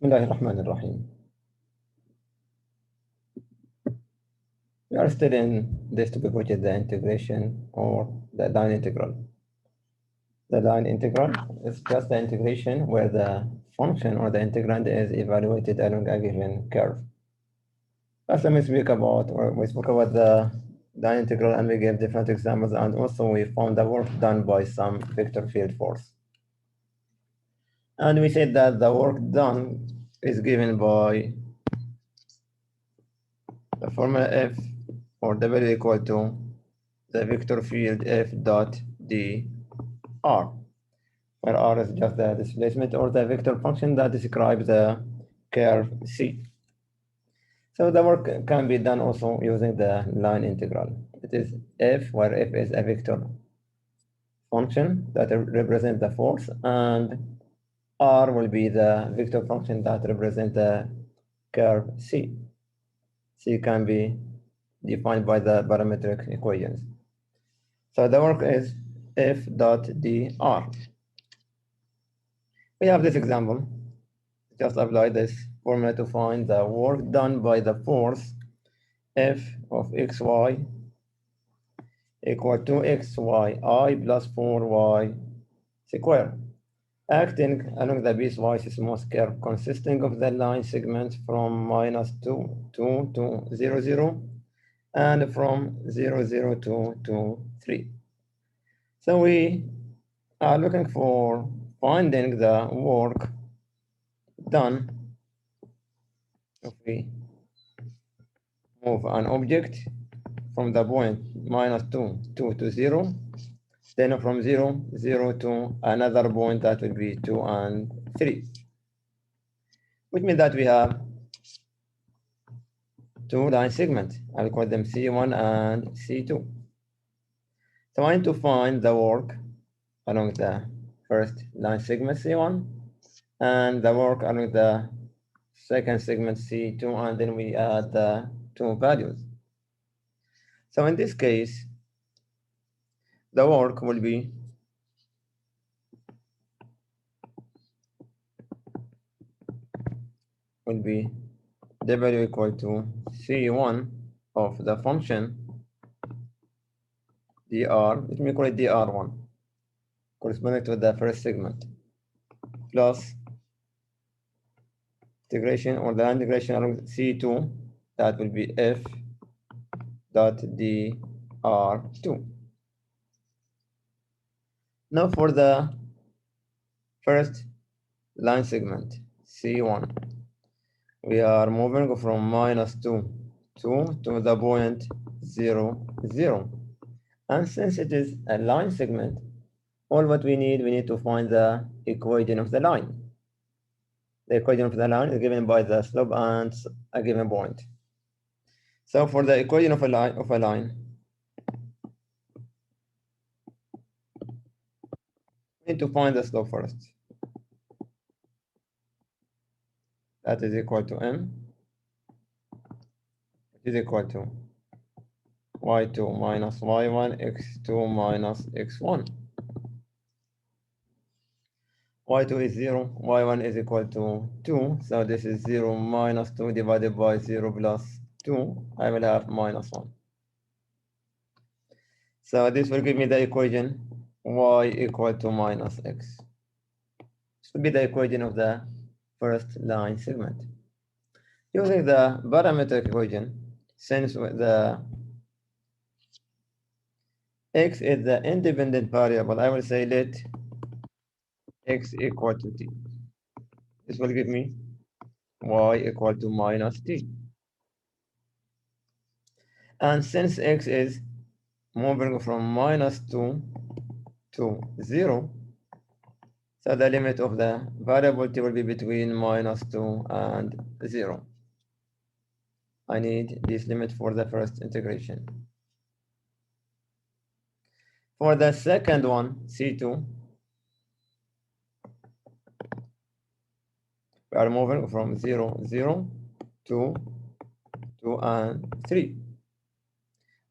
بسم الله الرحمن الرحيم. We are still in this topic, which is the integration or the line integral. The line integral is just the integration where the function or the integrand is evaluated along a given curve. Last time we spoke about the line integral, and we gave different examples, and also we found the work done by some vector field force. And we said that the work done is given by the formula F or W equal to the vector field F dot d r, where r is just the displacement or the vector function that describes the curve C. So the work can be done also using the line integral. It is F, where F is a vector function that represents the force, and r will be the vector function that represents the curve C. C can be defined by the parametric equations. So the work is F dot dr. We have this example. Just apply this formula to find the work done by the force F of xy equal to xyi plus 4y squared, acting along the piecewise smooth curve consisting of the line segments from -2 to 0, 0, and from 0, 0 to 2, 3. So we are looking for finding the work done if we move an object from the point -2, 2 to 0, then from 0, 0 to another point that will be 2 and 3, which means that we have two line segments. I'll call them C1 and C2. So I need to find the work along the first line segment C1 and the work along the second segment C2, and then we add the two values. So in this case, the work will be W equal to C1 of the function dr, let me call it dr1, corresponding to the first segment, plus integration or the integration along C2, that will be F dot dr2. Now for the first line segment, C1, we are moving from -2, 2 to the point 0, 0. And since it is a line segment, all what we need to find the equation of the line. The equation of the line is given by the slope and a given point. So for the equation of a line, we need to find the slope first. That is equal to m, which is equal to y2 minus y1, x2 minus x1. y2 is 0, y1 is equal to 2, so this is 0 minus 2 divided by 0 plus 2, I will have -1. So this will give me the equation y equal to minus x. This will be the equation of the first line segment. Using the parametric equation, since the x is the independent variable, I will say let x equal to t. This will give me y equal to minus t. And since x is moving from -2 to 0, so the limit of the variable t will be between -2 and 0. I need this limit for the first integration. For the second one, C2, we are moving from 0, 0 to 2 and 3.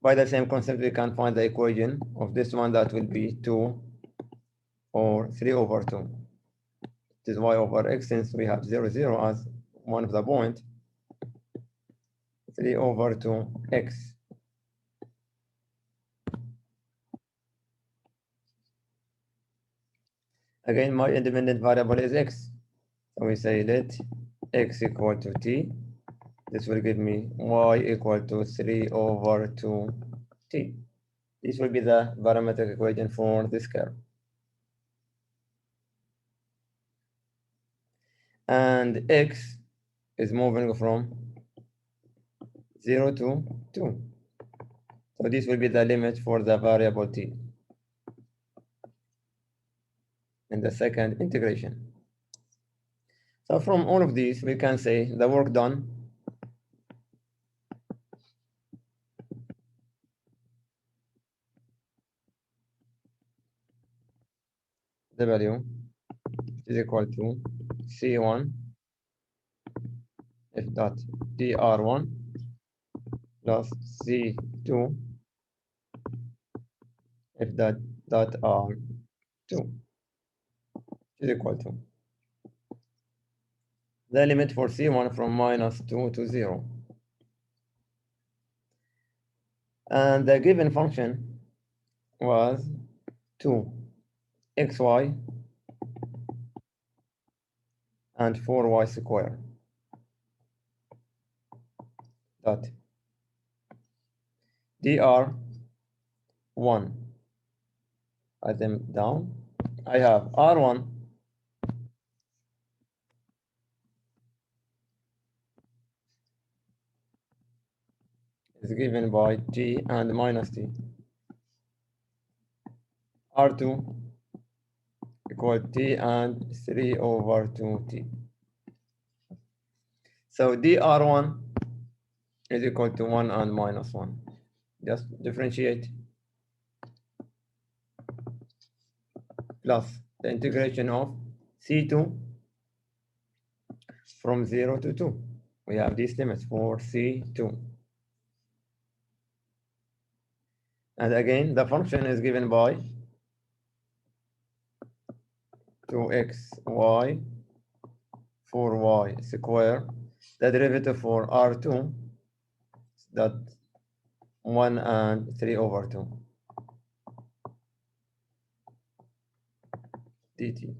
By the same concept, we can find the equation of this one, that will be 2 or 3 over 2. This is y over x, since we have 0, 0 as one of the point, 3 over 2x. Again, my independent variable is x. So we say let x equal to t. This will give me y equal to 3 over 2t. This will be the parametric equation for this curve. And x is moving from 0 to 2. So this will be the limit for the variable t in the second integration. So from all of these, we can say the work done W is equal to C1 F dot DR1 plus C2 F dot R2 is equal to the limit for C1 from -2 to 0. And the given function was 2xy and 4y square dot dr1. Write them down. I have r1 is given by t and minus t. R2 equal t and 3 over 2t. So dr1 is equal to 1 and minus 1. Just differentiate plus the integration of c2 from 0 to 2. We have these limits for c2. And again, the function is given by 2xy 4y square. The derivative for r2 that 1 and 3 over 2 dt.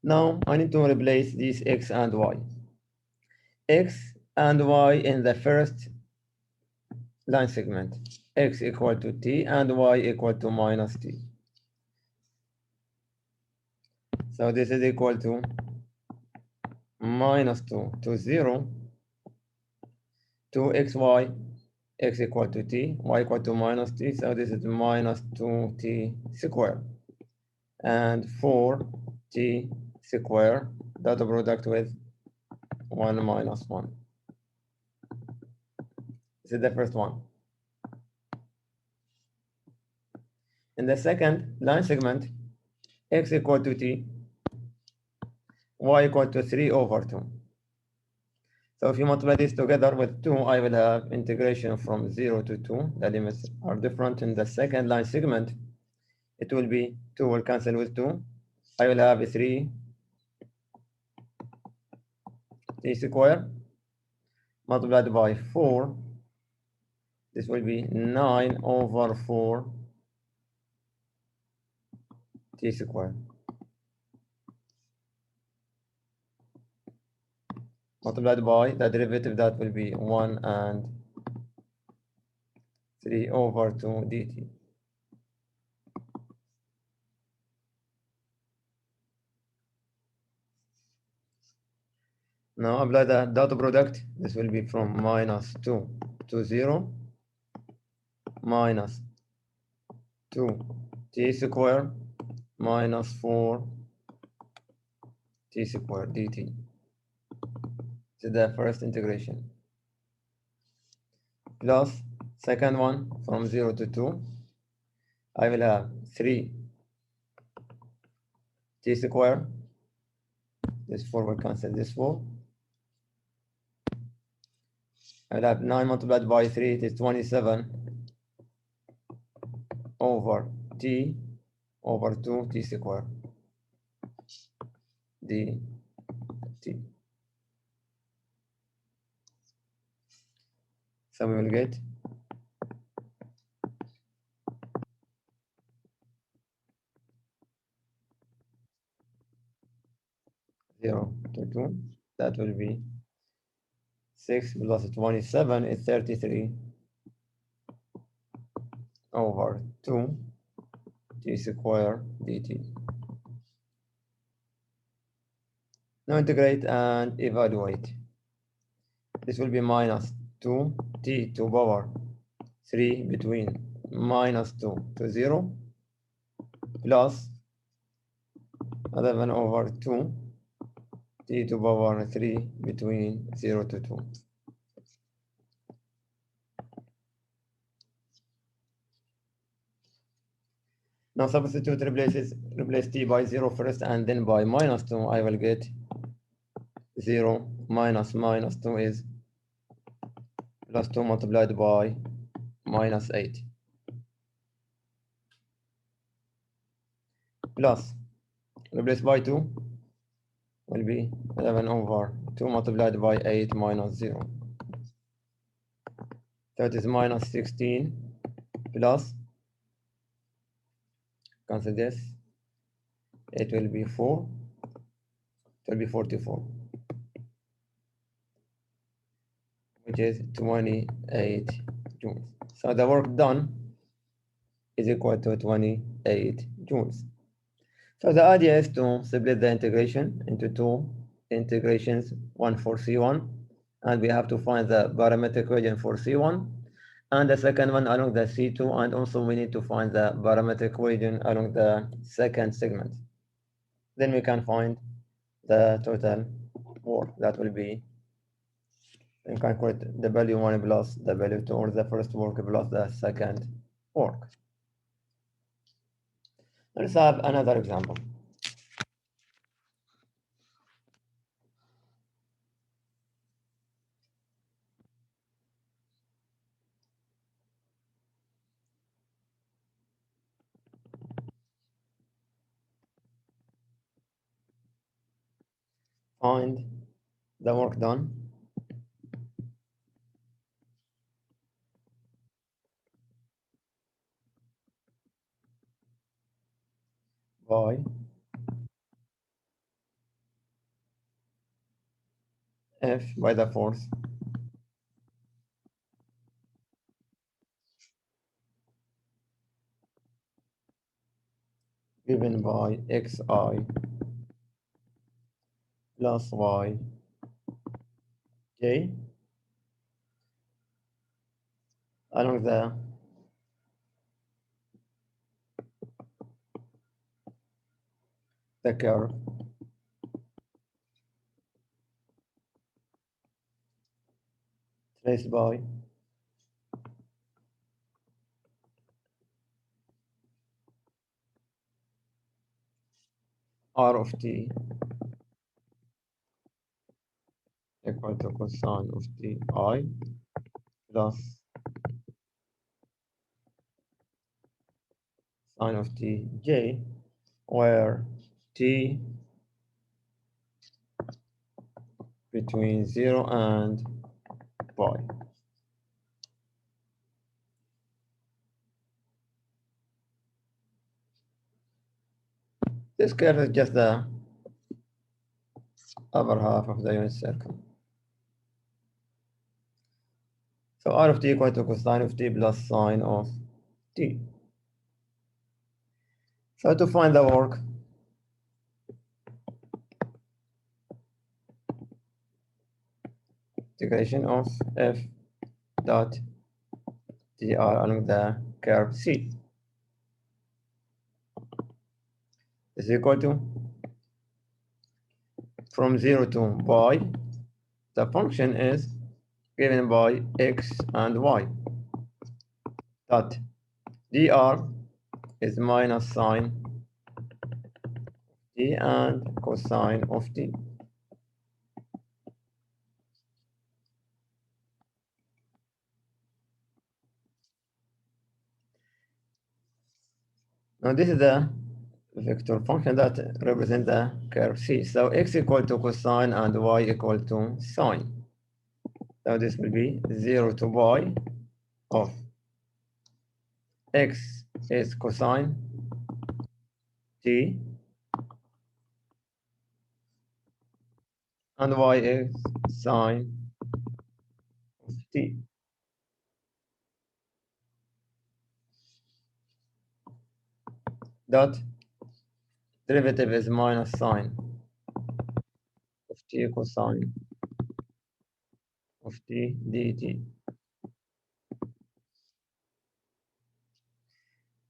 Now I need to replace these x and y. X and y in the first line segment. X equal to t and y equal to minus t. So this is equal to -2 to 0 to xy, x equal to t, y equal to minus t, so this is -2t squared. And 4t squared, dot product with 1 minus 1. This is the first one. In the second line segment, x equal to t, y equal to 3 over 2. So if you multiply this together with 2, I will have integration from 0 to 2. The limits are different in the second line segment. It will be 2 will cancel with 2. I will have a 3 t squared multiplied by 4. This will be 9 over 4 t squared. Multiplied by the derivative, that will be 1 and 3 over 2 dt. Now apply the dot product. This will be from -2 to 0 minus 2 t squared minus 4 t squared dt. To the first integration. Plus second one from 0 to 2. I will have 3 t squared. This 4 will cancel this 4. I will have 9 multiplied by 3, it is 27 over t over 2t square dt. So we will get 0 to 2. That will be 6 plus 27 is 33 over 2 t square dt. Now integrate and evaluate. This will be minus 2t to power 3 between minus 2 to 0 plus 11 over 2 t to power 3 between 0 to 2. Now substitute replace t by 0 first and then by minus 2. I will get 0 minus minus 2 is plus 2 multiplied by minus 8 plus replace by 2 will be 11 over 2 multiplied by 8 minus 0. That is minus 16 plus, cancel this, it will be 4, it will be 44, which is 28 joules. So the work done is equal to 28 joules. So the idea is to split the integration into two integrations, one for C1, and we have to find the parametric equation for C1, and the second one along the C2, and also we need to find the parametric equation along the second segment. Then we can find the total work. That will be, we can calculate the value 1 plus the value 2, or the first work plus the second work. Let's have another example. Find the work done by F by the force given by xi plus y j along the curve traced by r of t equal to cosine of t I plus sine of t j, where t between 0 and pi. This curve is just the upper half of the unit circle. So r of t equal to cosine of t plus sine of t. So to find the work, integration of f dot dr along the curve C is equal to, from 0 to pi, the function is given by x and y. Dot dr is minus sine t and cosine of t. Now this is the vector function that represents the curve C. So x equal to cosine and y equal to sine. So this will be 0 to pi of x is cosine t and y is sine of t. Dot derivative is minus sine of t cosine of t dt.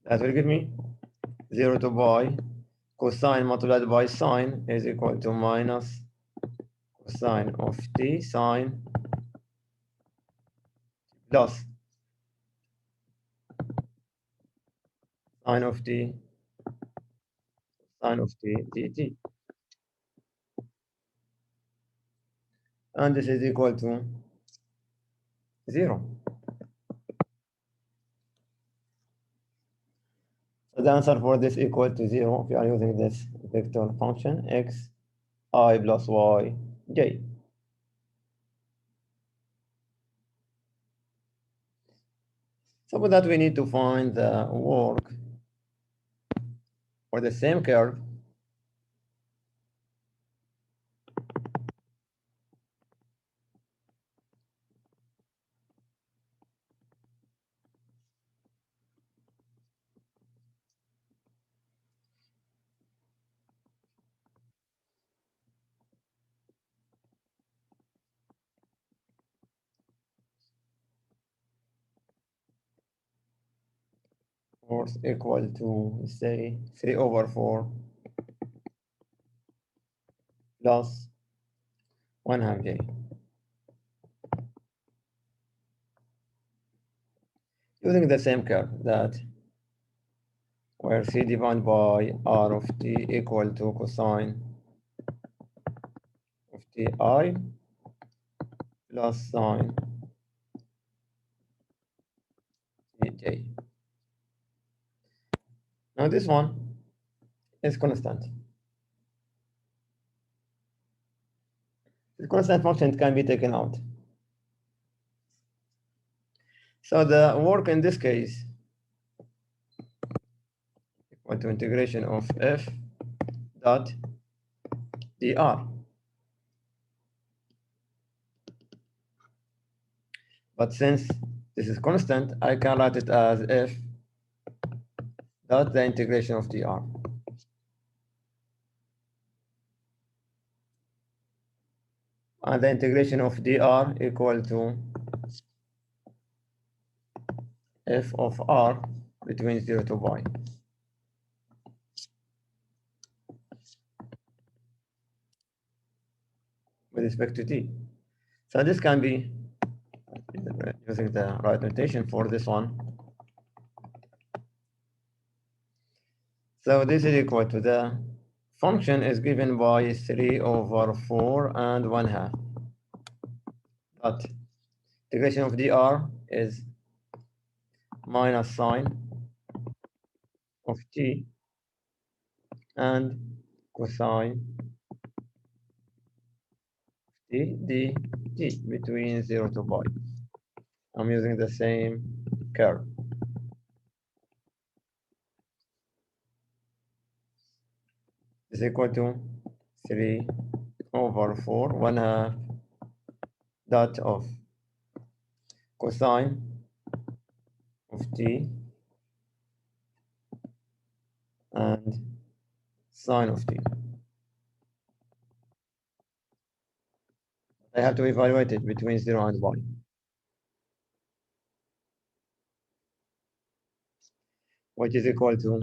That will give me 0 to pi cosine multiplied by sine is equal to minus cosine of t sine plus sine of t sine of t dt. And this is equal to 0. So the answer for this equal to 0 if you are using this vector function x I plus y j. So with that we need to find the work for the same curve force equal to say 3 over 4 plus 1 half j. Using the same curve that where c divided by r of t equal to cosine of ti plus sine tj. Now this one is constant. The constant function can be taken out. So the work in this case equal to integration of f dot dr. But since this is constant, I can write it as f dot the integration of dr. And the integration of dr equal to f of r between 0 to pi. With respect to t. So this can be using the right notation for this one. So this is equal to the function is given by 3 over 4 and 1 half. But integration of dr is minus sine of t and cosine t dt between 0 to pi. I'm using the same curve. Is equal to 3 over 4, 1 half dot of cosine of t and sine of t. I have to evaluate it between 0 and pi. Which is equal to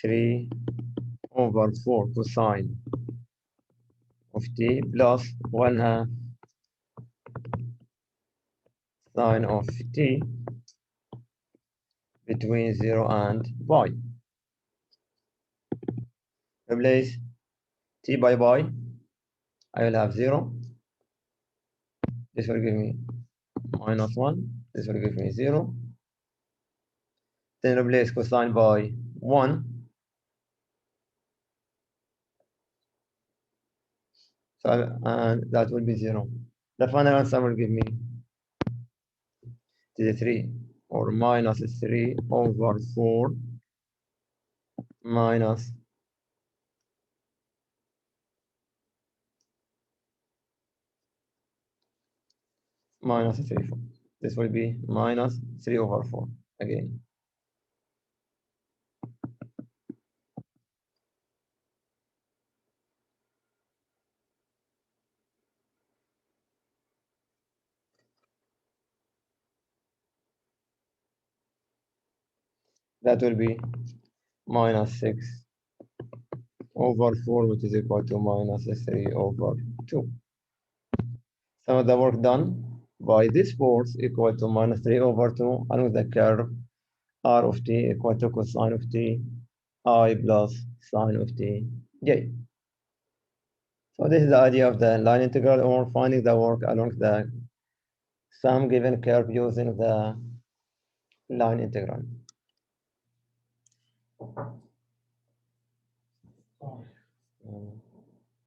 3 over 4 cosine of t plus 1 half sine of t between 0 and pi. Replace t by pi. I will have 0. This will give me minus 1. This will give me 0. Then replace cosine by 1. So, and that will be 0. The final answer will give me to the 3 or minus 3 over 4 minus minus 3. 4. This will be minus 3 over 4 again. That will be minus 6 over 4, which is equal to minus 3 over 2. So the work done by this force equal to minus 3 over 2 along the curve r of t equal to cosine of t I plus sine of t j. So this is the idea of the line integral, or finding the work along the some given curve using the line integral.